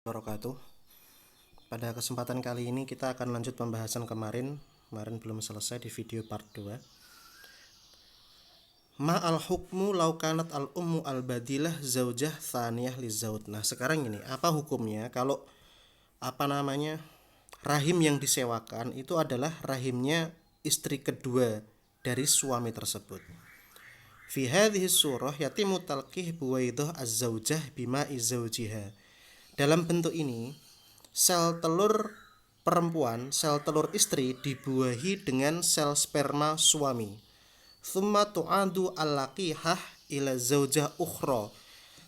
Wabarakatuh. Pada kesempatan kali ini kita akan lanjut pembahasan kemarin belum selesai di video part 2. Ma al hukmu laukanat al ummu al badilah zaujah thaniyah li zaud. Nah, sekarang ini apa hukumnya kalau rahim yang disewakan itu adalah rahimnya istri kedua dari suami tersebut. Fi hadhihi surah yatimu talqih buwaidah az-zaujah bima izaujiha. Dalam bentuk ini, sel telur perempuan, sel telur istri dibuahi dengan sel sperma suami. Thumma tu'adu al-laqihah ila zaujah ukhra.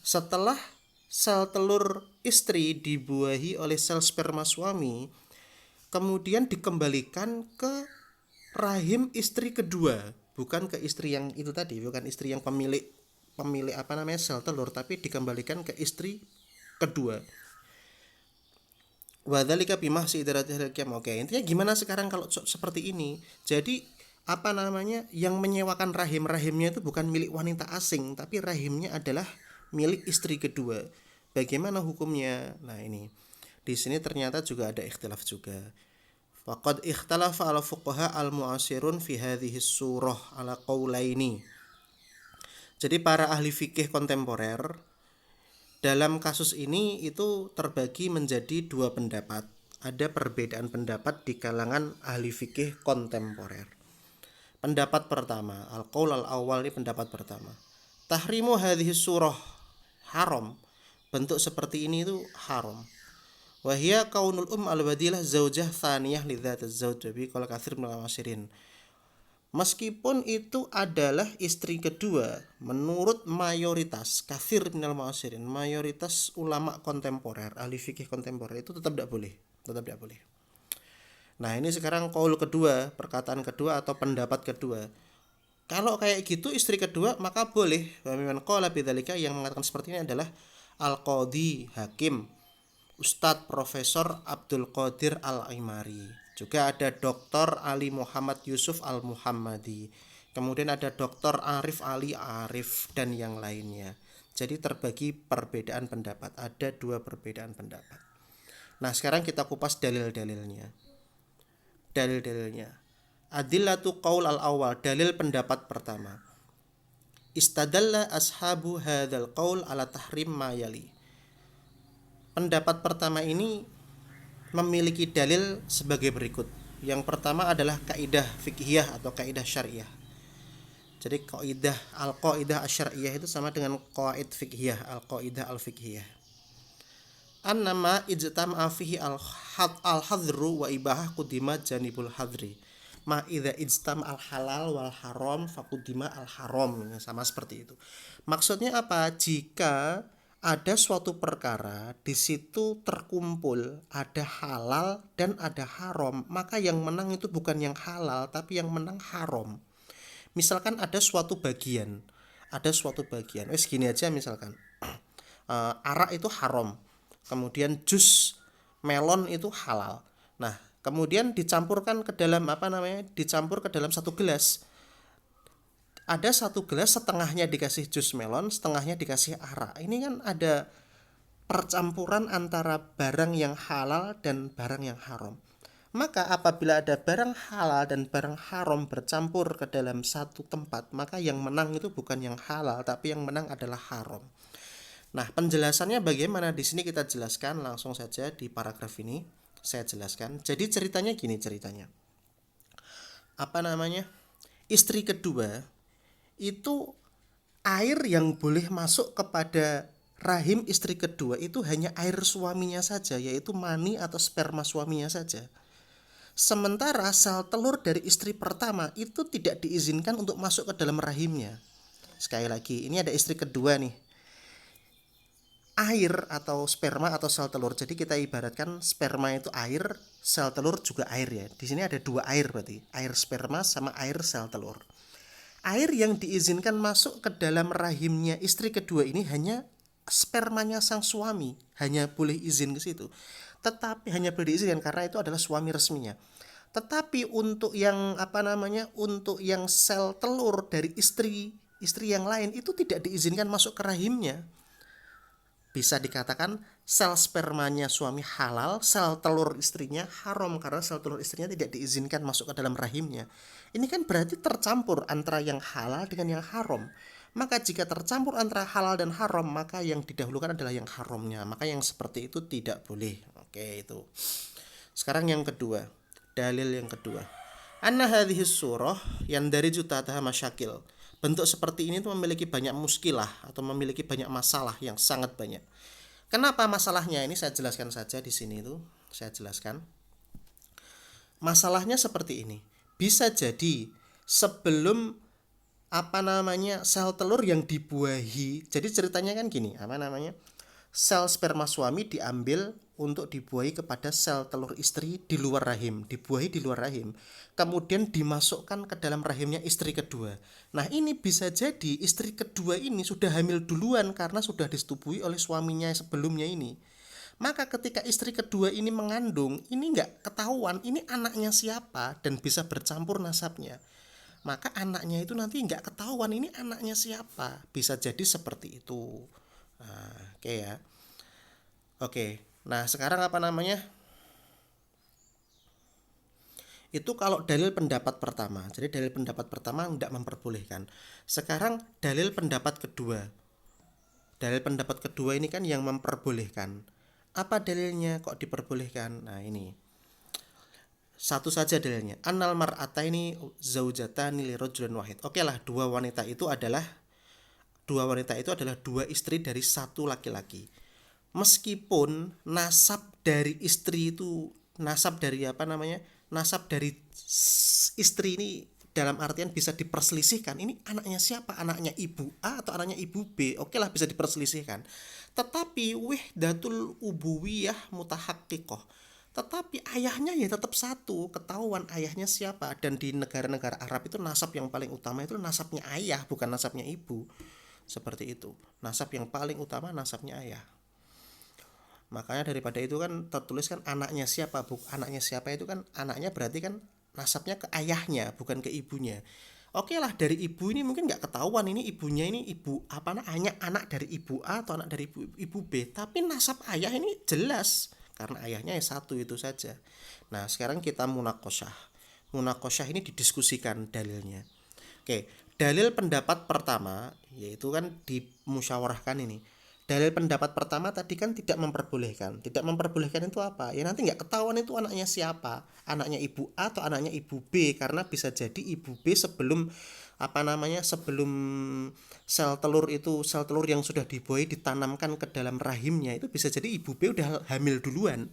Setelah sel telur istri dibuahi oleh sel sperma suami, kemudian dikembalikan ke rahim istri kedua, bukan ke istri yang itu tadi, bukan istri yang pemilik sel telur, tapi dikembalikan ke istri kedua. Wadzalika bimahsi idratil qiyam. Oke, intinya gimana sekarang kalau seperti ini? Jadi yang menyewakan rahimnya itu bukan milik wanita asing, tapi rahimnya adalah milik istri kedua. Bagaimana hukumnya? Nah, ini. Di sini ternyata juga ada ikhtilaf juga. Faqad ikhtalafa al fuqaha al mu'asirun fi hadhihi surah ala qaulaini. Jadi para ahli fikih kontemporer dalam kasus ini itu terbagi menjadi dua pendapat. Ada perbedaan pendapat di kalangan ahli fikih kontemporer. Pendapat pertama, al-qaul al-awwal, ini pendapat pertama. Tahrimu hadhihi surah haram. Bentuk seperti ini itu haram. Wa hiya kaunul al-badilah zaujah thaniyah li dzatiz zauj. Qala katsir min al-mu'asirin. Meskipun itu adalah istri kedua, menurut mayoritas kathir minal mu'asirin, mayoritas ulama kontemporer, ahli fikih kontemporer, itu tetap tidak boleh. Nah, ini sekarang qaul kedua, perkataan kedua atau pendapat kedua. Kalau kayak gitu istri kedua maka boleh. Wa mimman qala bidzalika, yang mengatakan seperti ini adalah al-qadhi hakim Ustadz Profesor Abdul Qadir Al-Imari. Juga ada Dr. Ali Muhammad Yusuf Al-Muhammadi. Kemudian ada Dr. Arif Ali Arif dan yang lainnya. Jadi terbagi perbedaan pendapat. Ada dua perbedaan pendapat. Nah, sekarang kita kupas dalil-dalilnya. Adillatu qaul al-awwal, dalil pendapat pertama. Istadalla ashabu hadzal qaul ala tahrim ma yali. Pendapat pertama ini memiliki dalil sebagai berikut. Yang pertama adalah kaidah fiqhiyah atau kaidah syariah. Jadi al-qaidah asy-syar'iyyah itu sama dengan qaid fiqhiyah, al-qaidah al-fiqhiyah. Annama ijtama'a fihi al-hadru wa ibahah qudima janibul hadri. Ma idza ijtama al-halal wal haram faqudima al-haram. Sama seperti itu. Maksudnya apa? Jika ada suatu perkara di situ terkumpul ada halal dan ada haram, maka yang menang itu bukan yang halal tapi yang menang haram. Misalkan ada suatu bagian, gini aja misalkan, arak itu haram, kemudian jus melon itu halal. Nah, kemudian dicampur ke dalam satu gelas. Ada satu gelas, setengahnya dikasih jus melon, setengahnya dikasih arak. Ini kan ada percampuran antara barang yang halal dan barang yang haram. Maka apabila ada barang halal dan barang haram bercampur ke dalam satu tempat, maka yang menang itu bukan yang halal, tapi yang menang adalah haram. Nah, penjelasannya bagaimana? Di sini kita jelaskan langsung saja di paragraf ini. Saya jelaskan. Jadi ceritanya gini ceritanya. Istri kedua itu air yang boleh masuk kepada rahim istri kedua itu hanya air suaminya saja, yaitu mani atau sperma suaminya saja. Sementara sel telur dari istri pertama itu tidak diizinkan untuk masuk ke dalam rahimnya. Sekali lagi, ini ada istri kedua nih. Air atau sperma atau sel telur. Jadi kita ibaratkan sperma itu air, sel telur juga air ya. Di sini ada dua air berarti, air sperma sama air sel telur. Air yang diizinkan masuk ke dalam rahimnya istri kedua ini hanya spermanya sang suami, hanya boleh izin ke situ. Tetapi hanya boleh diizinkan karena itu adalah suami resminya. Tetapi untuk yang untuk yang sel telur dari istri yang lain itu tidak diizinkan masuk ke rahimnya. bisa dikatakan sel spermanya suami halal, sel telur istrinya haram karena sel telur istrinya tidak diizinkan masuk ke dalam rahimnya. Ini kan berarti tercampur antara yang halal dengan yang haram. Maka jika tercampur antara halal dan haram, maka yang didahulukan adalah yang haramnya. Maka yang seperti itu tidak boleh. Oke, itu. Sekarang yang kedua, dalil yang kedua. Anna hadhihi surah yang dari jutataha masyakil. Bentuk seperti ini tuh memiliki banyak muskilah atau memiliki banyak masalah yang sangat banyak. Kenapa masalahnya? Ini saya jelaskan saja di sini itu. Saya jelaskan. Masalahnya seperti ini. Bisa jadi sebelum sel telur yang dibuahi. Jadi ceritanya kan gini, sel sperma suami diambil untuk dibuahi kepada sel telur istri di luar rahim, dibuahi di luar rahim, kemudian dimasukkan ke dalam rahimnya istri kedua. Nah, ini bisa jadi istri kedua ini sudah hamil duluan karena sudah disetubui oleh suaminya sebelumnya ini. Maka ketika istri kedua ini mengandung, ini nggak ketahuan ini anaknya siapa dan bisa bercampur nasabnya. Maka anaknya itu nanti nggak ketahuan ini anaknya siapa. Bisa jadi seperti itu. Nah, oke ya. Oke. Nah, sekarang itu kalau dalil pendapat pertama. Jadi dalil pendapat pertama tidak memperbolehkan. Sekarang dalil pendapat kedua. Dalil pendapat kedua ini kan yang memperbolehkan. Apa dalilnya kok diperbolehkan? Nah, ini. Satu saja dalilnya. Annal mar'ataini zaujatani li rajulin wahid. Oke lah, dua wanita itu adalah dua istri dari satu laki-laki. Meskipun nasab dari istri itu nasab dari istri ini dalam artian bisa diperselisihkan. Ini anaknya siapa? Anaknya ibu A atau anaknya ibu B? Oke lah, bisa diperselisihkan. Tetapi wahdatul ubuwiyah mutahaqqiqah. Tetapi ayahnya ya tetap satu, ketahuan ayahnya siapa. Dan di negara-negara Arab itu nasab yang paling utama itu nasabnya ayah, bukan nasabnya ibu. Seperti itu. Nasab yang paling utama nasabnya ayah. Makanya daripada itu kan tertulis kan anaknya siapa. Anaknya siapa itu kan anaknya berarti kan nasabnya ke ayahnya, bukan ke ibunya. Oke lah, dari ibu ini mungkin nggak ketahuan ini ibunya ini ibu anak dari ibu A atau anak dari ibu B. Tapi nasab ayah ini jelas karena ayahnya ya satu itu saja. Nah, sekarang kita munakosyah. Munakosyah ini didiskusikan dalilnya. Oke, dalil pendapat pertama yaitu kan dimusyawarahkan ini. Dalil pendapat pertama tadi kan tidak memperbolehkan. Tidak memperbolehkan itu apa? Ya nanti nggak ketahuan itu anaknya siapa. Anaknya ibu A atau anaknya ibu B. Karena bisa jadi ibu B sebelum sebelum sel telur yang sudah dibuahi ditanamkan ke dalam rahimnya, itu bisa jadi ibu B udah hamil duluan.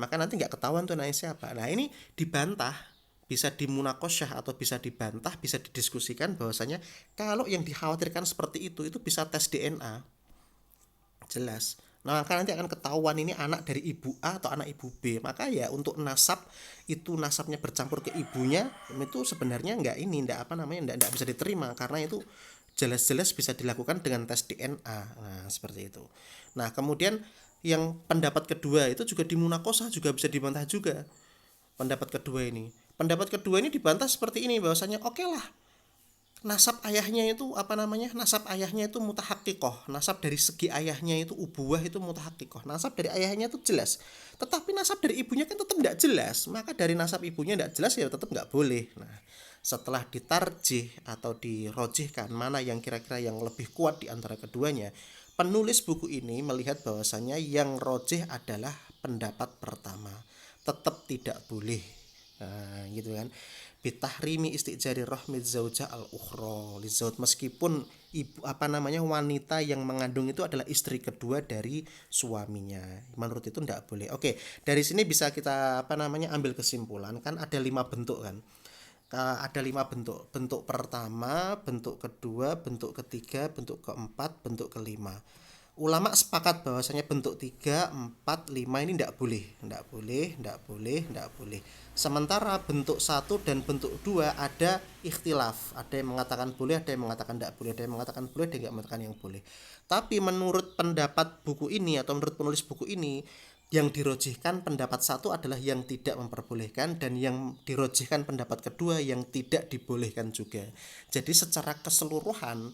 Maka nanti nggak ketahuan tuh anaknya siapa. Nah, ini dibantah, bisa dimunakosyah atau bisa dibantah, bisa didiskusikan bahwasanya kalau yang dikhawatirkan seperti itu bisa tes DNA. Jelas. Nah, maka nanti akan ketahuan ini anak dari ibu A atau anak ibu B. Maka ya untuk nasab itu nasabnya bercampur ke ibunya itu sebenarnya enggak bisa diterima karena itu jelas-jelas bisa dilakukan dengan tes DNA. Nah, seperti itu. Nah, kemudian yang pendapat kedua itu juga dimunakosah, juga bisa dibantah juga. Pendapat kedua ini dibantah seperti ini bahwasanya oke lah, nasab ayahnya itu mutahaqqiqah. Nasab dari segi ayahnya itu ubuwah itu mutahaqqiqah. Nasab dari ayahnya itu jelas. Tetapi nasab dari ibunya kan tetap tidak jelas. Maka dari nasab ibunya tidak jelas ya tetap nggak boleh. Nah, setelah ditarjih atau dirojihkan mana yang kira-kira yang lebih kuat di antara keduanya, penulis buku ini melihat bahwasanya yang rojih adalah pendapat pertama. Tetap tidak boleh. Nah, gitu kan. Bitahrimi istijari rahmi zaujah al-ukhra lizauj, meskipun wanita yang mengandung itu adalah istri kedua dari suaminya. Menurut itu tidak boleh. Oke, dari sini bisa kita ambil kesimpulan kan ada 5 bentuk kan. Ada 5 bentuk. Bentuk pertama, bentuk kedua, bentuk ketiga, bentuk keempat, bentuk kelima. Ulama sepakat bahwasanya bentuk 3, 4, 5 ini tidak boleh. Sementara bentuk 1 dan bentuk 2 ada ikhtilaf. Ada yang mengatakan boleh, ada yang mengatakan tidak boleh, ada yang mengatakan boleh, ada yang mengatakan yang boleh. Tapi menurut pendapat buku ini atau menurut penulis buku ini, yang dirojihkan pendapat 1 adalah yang tidak memperbolehkan, dan yang dirojihkan pendapat kedua yang tidak dibolehkan juga. Jadi secara keseluruhan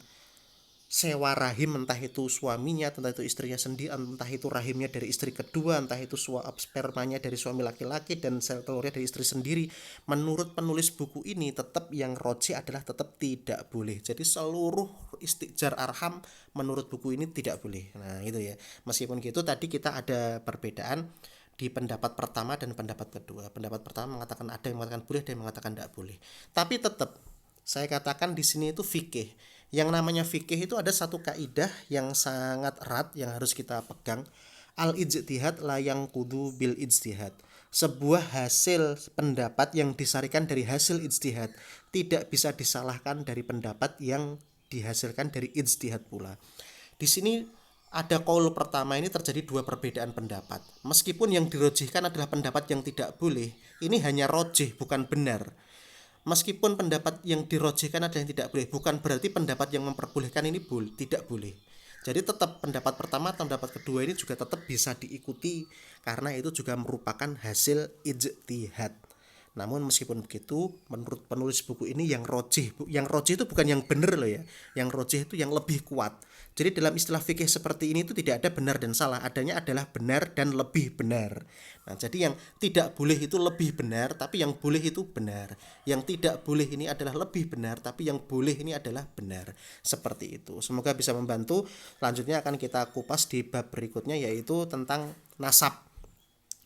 sewa rahim, entah itu suaminya, entah itu istrinya sendiri, entah itu rahimnya dari istri kedua, entah itu spermanya dari suami laki-laki dan sel telurnya dari istri sendiri. Menurut penulis buku ini tetap yang roji adalah tetap tidak boleh. Jadi seluruh istijar arham menurut buku ini tidak boleh. Nah itu ya. Meskipun gitu tadi kita ada perbedaan di pendapat pertama dan pendapat kedua. Pendapat pertama mengatakan ada yang mengatakan boleh, ada yang mengatakan tidak boleh. Tapi tetap saya katakan di sini itu fikih. Yang namanya fikih itu ada satu kaidah yang sangat erat yang harus kita pegang. Al ijtihad la yang kudu bil ijtihad. Sebuah hasil pendapat yang disarikan dari hasil ijtihad tidak bisa disalahkan dari pendapat yang dihasilkan dari ijtihad pula. Di sini ada qaul pertama ini terjadi dua perbedaan pendapat. Meskipun yang dirojihkan adalah pendapat yang tidak boleh, ini hanya rojih bukan benar. Meskipun pendapat yang dirojihkan adalah yang tidak boleh, bukan berarti pendapat yang memperbolehkan ini tidak boleh. Jadi tetap pendapat pertama atau pendapat kedua ini juga tetap bisa diikuti karena itu juga merupakan hasil ijtihad. Namun meskipun begitu, menurut penulis buku ini yang rojih itu bukan yang benar loh ya. Yang rojih itu yang lebih kuat. Jadi dalam istilah fikih seperti ini itu tidak ada benar dan salah, adanya adalah benar dan lebih benar. Nah, jadi yang tidak boleh itu lebih benar, tapi yang boleh itu benar. Yang tidak boleh ini adalah lebih benar, tapi yang boleh ini adalah benar. Seperti itu. Semoga bisa membantu. Selanjutnya akan kita kupas di bab berikutnya yaitu tentang nasab.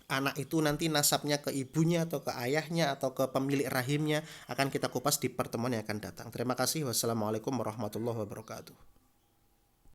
Anak itu nanti nasabnya ke ibunya atau ke ayahnya atau ke pemilik rahimnya akan kita kupas di pertemuan yang akan datang. Terima kasih. Wassalamualaikum warahmatullahi wabarakatuh.